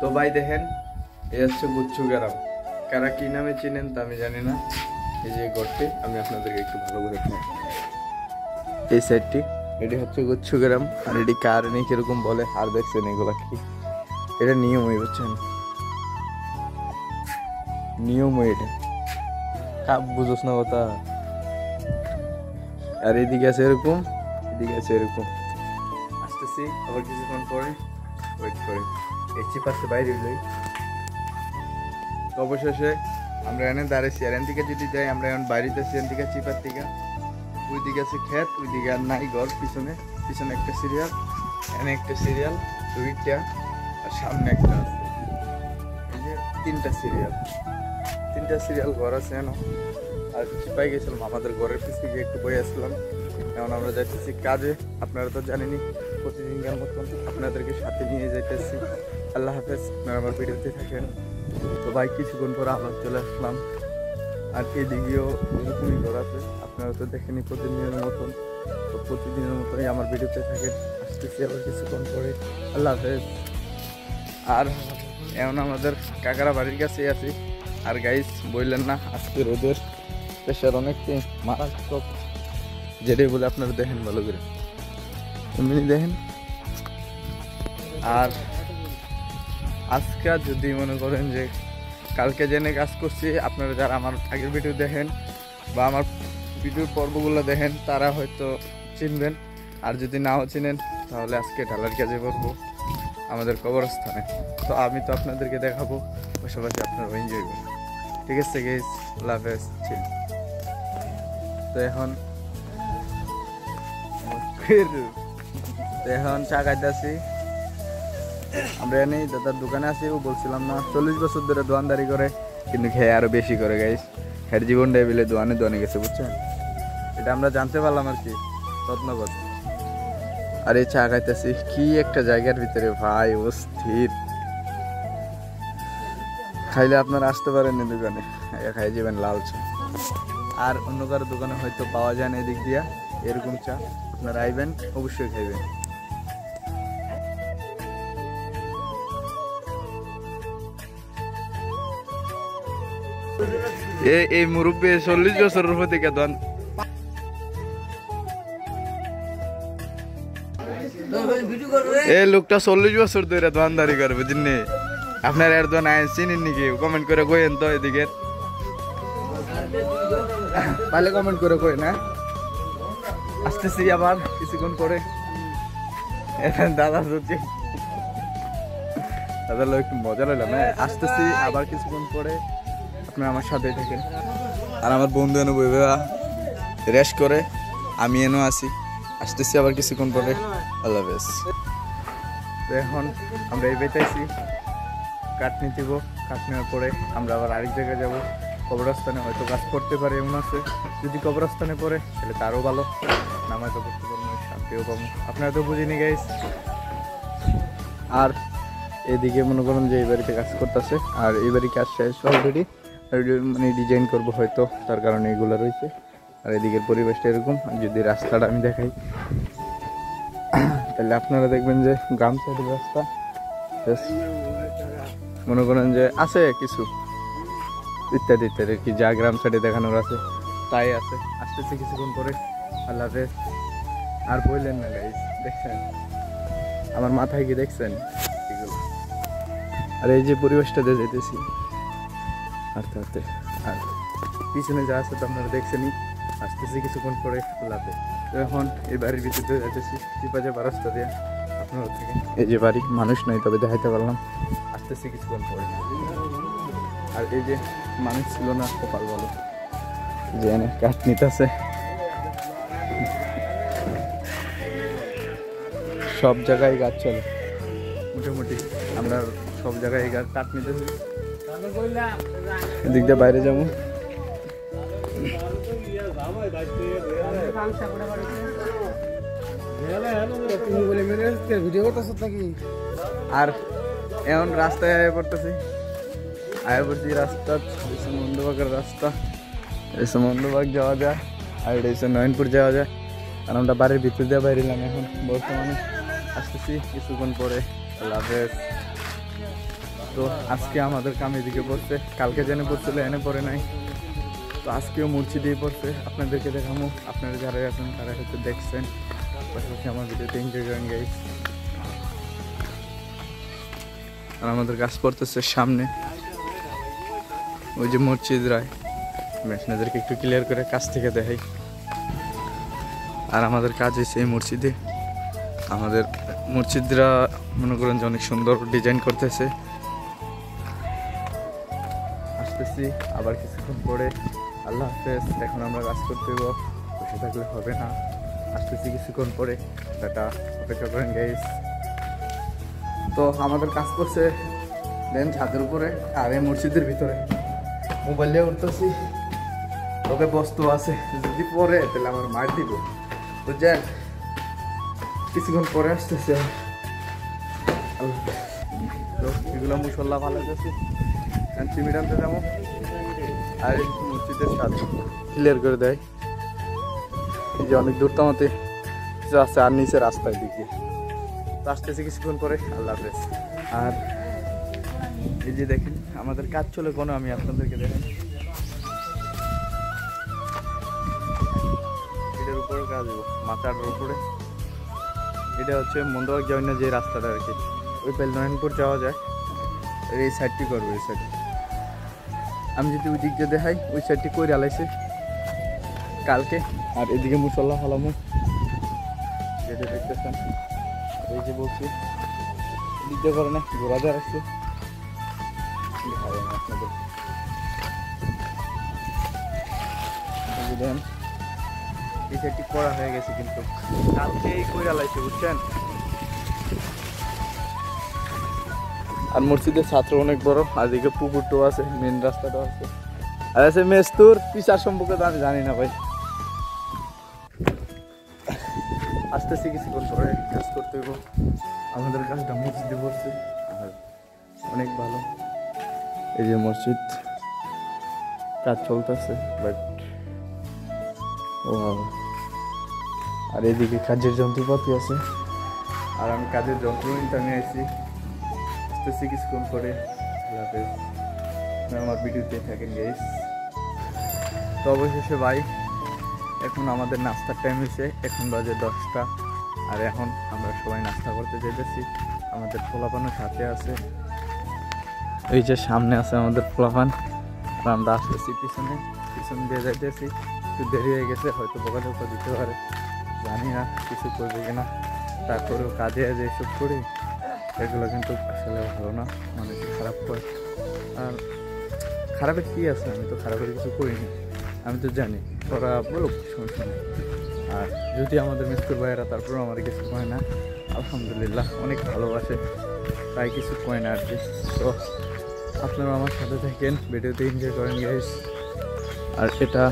তো ভাই দেখেন, এই হচ্ছে গুচ্ছু গ্রাম। কারা কি নামে চিনেন তা আমি জানি না। এই যে ঘরটি আমি আপনাদেরকে একটু ভালো করে দেখাই। এই সাইডটি এটি হচ্ছে গুচ্ছু গ্রাম। আর এটি কার নেই কিরকম বলে আর দেখছেন এগুলা কি, এটা নিয়মই বুঝছেন, নিয়মই এটা কাপ বুঝোস না কথা। আর এদিকে আছে এরকম, এদিকে আছে এরকম। আসতেছি আবার কিছুক্ষণ পরে, ওয়েট করে এই চিপাশে বাইরে লই। তো অবশেষে আমরা এনে দাঁড়াইছি। আর এন থেকে যদি যাই আমরা এখন বাড়িতেছি, এন থেকে চিপার থেকে ওইদিকে আছে ক্ষেত, ওইদিকে আর নাই ঘর। পিছনে পিছনে একটা সিরিয়াল, এনে একটা সিরিয়াল, দুইটা, আর সামনে একটা আছে। এই যে তিনটা সিরিয়াল ঘর আছে এন। আর চিপাই গেছিলাম আমাদের ঘরের পিছিয়ে গিয়ে একটু বয়ে আসলাম। এখন আমরা যাইতেছি কাজে। আপনারা তো জানেনই প্রতিদিনকার মতন আপনাদেরকে সাথে নিয়ে যাইতেছি। আল্লাহ হাফেজ, আপনারা আমার ভিডিওতে থাকেন। তো ভাই কিছুক্ষণ পরে আবার চলে আসলাম। আর এদিকেও এরকমই ঘর আছে, আপনারা তো দেখেনি প্রতিদিনের মতন। তো প্রতিদিনের মতনই আমার ভিডিওতে থাকেন। আসতেছি আবার কিছুক্ষণ পরে, আল্লাহ হাফেজ। আর এখন আমাদের কাকারা বাড়ির কাছেই আছি। আর গাইস বললেন না, আজকে রোদের প্রেশার অনেকটাই মারাত্মক, যেটাই বলে আপনারা দেখেন ভালো করে, এমনি দেখেন। আর আজকে যদি মনে করেন যে কালকে জেনে কাজ করছি, আপনারা যারা আমার আগের ভিডিও দেখেন বা আমার ভিডিওর পর্বগুলো দেখেন তারা হয়তো চিনবেন। আর যদি নাও চিনেন তাহলে আজকে ঢালার কাজে করবো আমাদের কবরস্থানে। তো আমি তো আপনাদেরকে দেখাবো, পাশাপাশি আপনারা এনজয় করবেন। ঠিক আছে গাইস, আল্লাহ হাফেজ। তো এখন চা খাইতেছি আমরা। এনেই দাদার দোকানে আছি, ও বলছিলাম না 40 বছর ধরে দোয়ানদারি করে, কিন্তু খেয়ে আরো বেশি করে গাইস। খের জীবনটাই বিলে দোয়ানে গেছে বুঝছেন, এটা আমরা জানতে পারলাম আর কি রত্নগর। আর এই চা খাইতেছি কি একটা জায়গার ভিতরে ভাই, অস্থির। খাইলে আপনারা আসতে পারেন এই দোকানে, খাই যাবেন লাল চা। আর অন্য কারো দোকানে হয়তো পাওয়া যায় না এদিক দিয়া এরকম চা, আপনারা আইবেন অবশ্যই খাইবেন। এই মুরব্বী 40 বছরের উপর থেকে দোয়ান, এই লোকটা 40 বছর ধরে দোয়ানদারি করে বুঝলেন। আপনার এর দোয়ান চিনেন নাকি? কমেন্ট করে কইেন তো, এদিকে পালে কমেন্ট করে কই না। আসতেছি আবার কিছুক্ষণ পরে। দাদা হচ্ছে দাদা লোক একটু মজা লাগলাম। আসতেছি আবার কিছুক্ষণ পরে, আপনারা আমার সাথে থাকেন। আর আমার বন্ধু এনে বইবে রেস্ট করে, আমি এনে আসি। আসতেছি আবার কিছুক্ষণ পরে, আল্লাহ হাফেজ। তো এখন আমরা এই বেতাইছি, কাঠ নিতে দিব। কাঠ নেওয়ার পরে আমরা আবার আরেক জায়গায় যাবো, কবরস্থানে হয়তো কাজ করতে পারে এমন আছে। যদি কবরস্থানে পড়ে তাহলে তারও ভালো, নামাজও করতে পারবো, শান্তিও পাবো। আপনারা তো বুঝিনি গাইস। আর এদিকে মনে করুন যে এই বাড়িতে কাজ করতেছে, আর এই বাড়ি কাজ শেষ অলরেডি, মানে ডিজাইন করবো হয়তো, তার কারণে এগুলো রয়েছে। আর এদিকের পরিবেশটা এরকম। যদি রাস্তাটা আমি দেখাই তাহলে আপনারা দেখবেন যে গ্রাম সাইডের রাস্তা, মনে করেন যে আছে কিছু ইত্যাদি ইত্যাদি কি যা গ্রাম সাইডে দেখানোর আছে তাই আছে। আসতেছে কিছুক্ষণ পরে, আল্লাহ হাফেজ। আর বললেন না গাইস, দেখছেন আমার মাথায় কি দেখছেন এগুলো? আর এই যে পরিবেশটা দিয়ে যেতেছি হাঁটতে হাঁটতে, আর পিছনে যা আছে তো আপনারা দেখছেনই। আসতেছি কিছুক্ষণ পরে, আল্লাহ হাফেজ। তো এখন এই বাড়ির ভিতরে যাইতেছি, চিপাজে রাস্তা দিয়ে আপনারা থেকে। এই যে বাড়ি, মানুষ নাই তবে দেখাইতে পারলাম। আসতেছি কিছুক্ষণ পরে। আর এই যে মানুষ ছিল না, কপাল বলো যে এনে কাঠ নিতেছে। সব জায়গায় গাছ চলে মোটামুটি, আমরা সব জায়গায় কাঠ নিতেছি। এদিক দিয়ে বাইরে যাবো। আর এখন রাস্তায় আয় পড়তেছি, রাস্তা মন্দবাগের রাস্তা। এসে মন্দবাগ যাওয়া যায়, আর এটা এসে নয়নপুর যাওয়া যায়। আর আমরা বাড়ির ভিতর দিয়ে বাইরিলাম এখন বর্তমানে। আসতেছি কিছুক্ষণ পরে, আল্লাহ হাফেজ। তো আজকে আমাদের কাম এদিকে পড়ছে, কালকে জেনে পড়ছিল এনে পড়ে নাই, তো আজকেও মসজিদেই পড়ছে। আপনাদেরকে দেখাবো, আপনারা যারা আছেন তারা হয়তো দেখছেন, পাশাপাশি আমার ভিডিওতে এনজয় করেন গাইস। আর আমাদের কাজ পড়তেছে সামনে ওই যে মসজিদ রায়, আপনাদেরকে একটু ক্লিয়ার করে কাছ থেকে দেখাই। আর আমাদের কাজ হয়েছে এই মসজিদে, আমাদের মসজিদরা মনে করেন যে অনেক সুন্দর ডিজাইন করতেছে। আসতেছি আবার কিছুক্ষণ পরে, আল্লাহ হাফেজ। এখন আমরা কাজ করতে হইব, বসে থাকলে হবে না, আসতেছি কিছুক্ষণ পরে, টাটা, অপেক্ষা করেন গাইস। তো আমাদের কাজ করছে দেন ছাদের উপরে আর এই মসজিদের ভিতরে, মোবাইল নিয়ে উঠতেছি, ওকে বস্তু আছে, যদি পরে তাহলে আমার মার দিব, বুঝছেন? কিছুক্ষণ পরে আসতেছে। আল্লাহ তো এগুলো মুসল্লা ভালো আছে, সিমেন্ট আনতে যাবো। আর এই মসজিদের সাথে ক্লিয়ার করে দেয়, এই যে অনেক দূর তামাতে কিছু আছে, আর নিচে রাস্তায় দিকে তো আসতেছে কিছুক্ষণ পরে। আল্লাহ হাফেজ। আর এই যে দেখেন আমাদের কাজ চলে কোনো, আমি আপনাদেরকে দেখেন এটার উপরে কাজ হবো, মাথাটার উপরে। এটা হচ্ছে মন্দবাগ যাওয়ার না যে রাস্তাটা আর কি, ওই পেলনারায়ণপুর যাওয়া যায়, এই সাইডটি করবো, এই সাইড। আমি যদি ওই দিক দিয়ে দেখাই, ওই সাইডটি করে আলাইছে কালকে। আর এদিকে মুসল্লা হলামু, যেটা দেখতেছেন, এই যে বলছি দিক দিয়ে করে না ঘোরা দেওয়া রাখছে আপনাদের দেন। এই সাইডটি করা হয়ে গেছে, কিন্তু কালকে এই করে আলাইছে, বুঝছেন? আর মসজিদের ছাত্র অনেক বড়, আর এদিকে পুকুরটাও আছে, মেন রাস্তাটাও আছে। আর আছে মেস্তুর পিসার সম্পর্কে তো আমি জানি না ভাই, আসতেছি কিছুক্ষণ পরে কাজ করতে হইব। আমাদের কাজটা মসজিদে পড়ছে আর অনেক ভালো। এই যে মসজিদ কাজ চলতেছে, বাট ও আর এদিকে কাজের যন্ত্রপাতি আছে, আর আমি কাজের যন্ত্র নিতে আমি আইছি। আসতেছি কিছুক্ষণ পরে, আমার ভিডিওতে থাকেন গাইস। তো অবশেষে ভাই এখন আমাদের নাস্তার টাইম হয়েছে, এখন বাজে 10টা। আর এখন আমরা সবাই নাস্তা করতে যেতেছি, আমাদের পোলাপানও সাথে আছে, এই যে সামনে আছে আমাদের পোলাপান। আর আমরা আসতেছি পিছন দিয়ে যাইতেছি, একটু দেরি হয়ে গেছে, হয়তো বোকা দিতে পারে, জানি না কিছু করবে কিনা। তারপরেও কাজে এসব করি, এগুলো কিন্তু আসলে ভালো না, মানুষ খারাপ করে। আর খারাপের কী আছে, আমি তো খারাপের কিছু করিনি, আমি তো জানি ওরা বলুক, সমস্যা নেই। আর যদি আমাদের মিস্ত্রি ভাইয়েরা তারপরেও আমার কিছু কয় না, আলহামদুলিল্লাহ অনেক ভালোবাসে, তাই কিছু কয় না আর কি। তো আপনারা আমার সাথে থাকেন, ভিডিওতে এনজয় করেন গাইস। আর এটা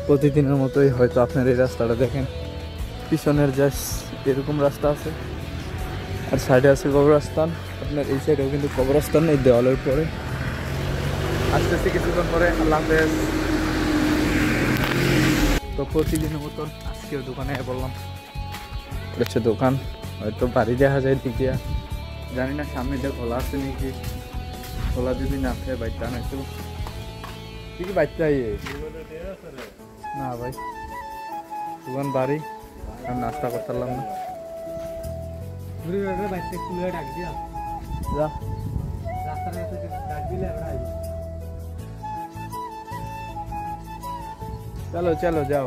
প্রতিদিনের মতোই, হয়তো আপনার এই রাস্তাটা দেখেন, পিছনের জাস্ট এরকম রাস্তা আছে, আর সাইডে আছে কবরস্থান। আপনার এই সাইডেও কিন্তু কবরস্থান নেই, দেওয়ালের পরে। আসতেছি কিছুক্ষণ পরে, আল্লাহ হাফেজ। তো প্রতিদিনের মতন আজকেও দোকানে বললাম, হচ্ছে দোকান হয়তো বাড়ি দেখা যায় দিক দিয়া, জানি না সামনে দিয়ে খোলা আছে নাকি, খোলা যদি না থাকে বাইকটা আনাইতো কি কি বাইকটা না ভাই, দোকান বাড়ি, আর নাস্তা করতে পারলাম না। চলো চলো যাও,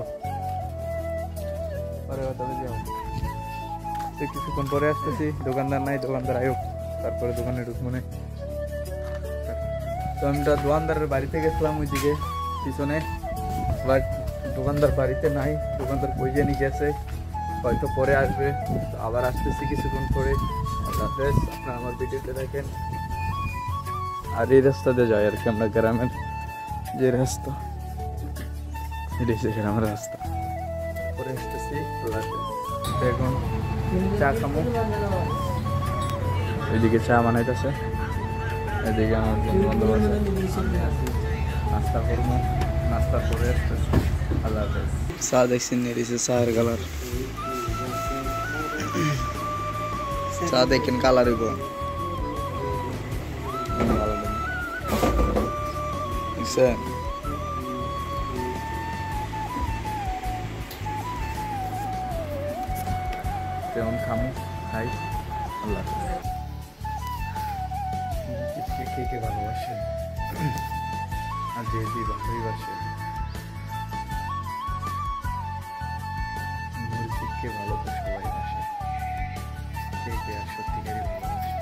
পরে তবে যাও। তো কিছুক্ষণ পরে আসতেছি, দোকানদার নাই, দোকানদার আয়োগ, তারপরে দোকানে ঢুকবো না। তো আমরা দোকানদারের বাড়িতে গেছিলাম ওইদিকে পিছনে, বাট দোকানদার বাড়িতে নাই, দোকানদার বইয়ে নিয়ে গেছে, হয়তো পরে আসবে। তো আবার আসতেছি কিছুক্ষণ পরে। আল্লাহ হাফেজ, আপনারা আমার ভিডিওতে দেখেন। আর এই রাস্তা দিয়ে যাই আর কি, আমরা গ্রামের যে রাস্তা, এটাই হচ্ছে গ্রামের রাস্তা। পরে আসতেছি, আল্লাহ হাফেজ। এখন চা খামো, এদিকে চা বানাইতেছে, এদিকে আমার বন্ধু আছে, নাস্তা করবো, নাস্তা করে আসতেছি। আল্লাহ হাফেজ। চা দেখছি নিয়েছে, চায়ের কালার, চা দেখেন কালার হইব। দেখছেন? তেমন খামু খাই। আল্লাহ কে কে ভালোবাসে আর যে যে ভালোই বাসে, মুরগিকে ভালো তো সবাই বাসে, কে কে আর সত্যিকারই ভালোবাসে,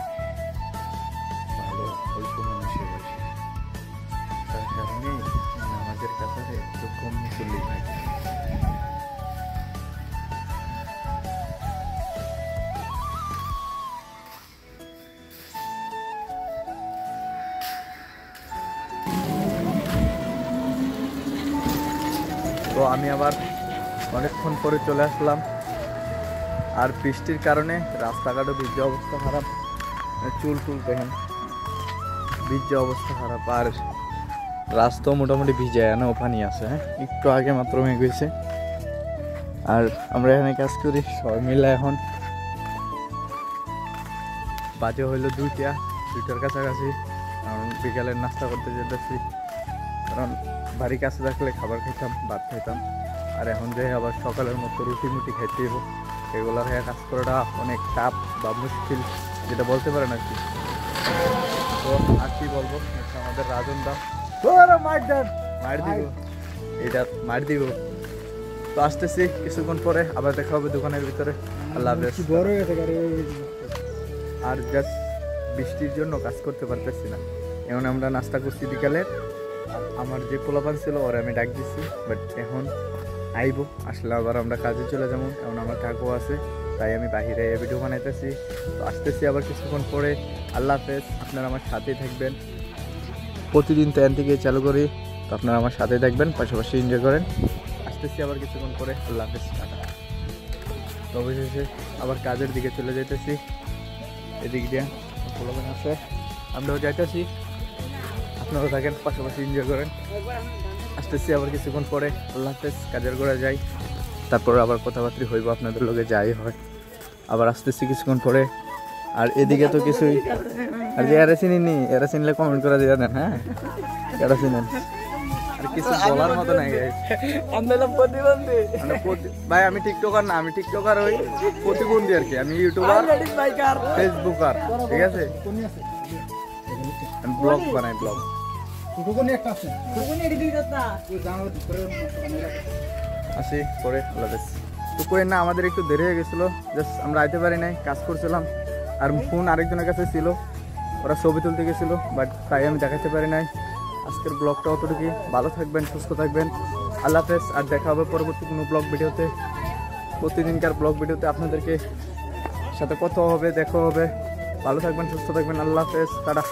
ভালো অল্প মানুষের বাসে। তার কারণে আমাদের কাতারে একটু কম মুসল্লি থাকে। তো আমি আবার অনেকক্ষণ পরে চলে আসলাম, আর বৃষ্টির কারণে রাস্তাঘাটও ভিজে অবস্থা খারাপ, চুল টুল দেখেন ভিজে অবস্থা খারাপ, আর রাস্তাও মোটামুটি ভিজে না, পানি আছে। হ্যাঁ, একটু আগে মাত্র মেঘ হয়েছে। আর আমরা এখানে কাজ করি সবাই মিলে। এখন বাজে হইলো 2টার কাছাকাছি, কারণ বিকালের নাস্তা করতে যেতেছি। কারণ বাড়ি কাছে থাকলে খাবার খাইতাম, ভাত খাইতাম, আর এখন যে আবার সকালের মতো রুটি মুটি খাইতে হবো। এগুলোর হয়ে কাজ করাটা অনেক টাফ বা মুশকিল, যেটা বলতে পারেন আর কি। তো আর কি বলবো, আমাদের রাজন দা মার দিব, এটা মার দিব। তো আসতেছি কিছুক্ষণ পরে, আবার দেখা হবে দোকানের ভিতরে। আল্লাহ হাফেজ। আর জাস্ট বৃষ্টির জন্য কাজ করতে পারতেছি না। এখন আমরা নাস্তা করছি বিকালে, আমার যে পোলাপান ছিল ওরা আমি ডাক দিচ্ছি, বাট এখন আইবো, আসলে আবার আমরা কাজে চলে যাবো। এখন আমার কাকু আছে, তাই আমি বাহিরে ভিডিও বানাইতেছি। তো আসতেছি আবার কিছুক্ষণ পরে। আল্লাহ হাফেজ, আপনারা আমার সাথেই থাকবেন। প্রতিদিন তো এন থেকে চালু করি, তো আপনারা আমার সাথেই থাকবেন, পাশাপাশি এনজয় করেন। আসতেছি আবার কিছুক্ষণ পরে। আল্লাহ হাফেজ, টাটা। তো অবশেষে আবার কাজের দিকে চলে যাইতেছি। এদিক দিয়ে পোলাপান আছে, আমরাও যাইতেছি। আপনারাও থাকেন, পাশাপাশি এনজয় করেন। আসতেছি আবার কিছুক্ষণ পরে। আল্লাহ হাফেজ, কাজের করে যাই, তারপর আবার কথাবার্তা হইব আপনাদের লোকে, যাই হয়। আবার আসতেছি কিছুক্ষণ পরে। আর এদিকে তো কিছুই, আর যে এরা চিনি, এরা চিনলে কমেন্ট করে দিয়ে দেন। হ্যাঁ, এরা চিনেন, আর কিছু বলার মতো নাই। ভাই আমি টিকটকার না, আমি টিকটকার ওই প্রতিবন্ধী আর কি। আমি ইউটিউবার, ফেসবুকার, ঠিক আছে। আমি ব্লগ বানাই, ব্লগ। আসি পরে। আল্লাহ হাফেজ। তো কই না, আমাদের একটু দেরি হয়ে গেছিলো, জাস্ট আমরা আইতে পারি নাই, কাজ করছিলাম। আর ফোন আরেকজনের কাছে ছিল, ওরা ছবি তুলতে গেছিলো, বাট তাই আমি দেখাতে পারি নাই। আজকের ব্লগটা অতটুকু। ভালো থাকবেন, সুস্থ থাকবেন। আল্লাহ হাফেজ। আর দেখা হবে পরবর্তী কোনো ব্লগ ভিডিওতে, প্রতিদিনকার ব্লগ ভিডিওতে আপনাদেরকে সাথে কথা হবে, দেখা হবে। ভালো থাকবেন, সুস্থ থাকবেন। আল্লাহ হাফেজ, টাটা।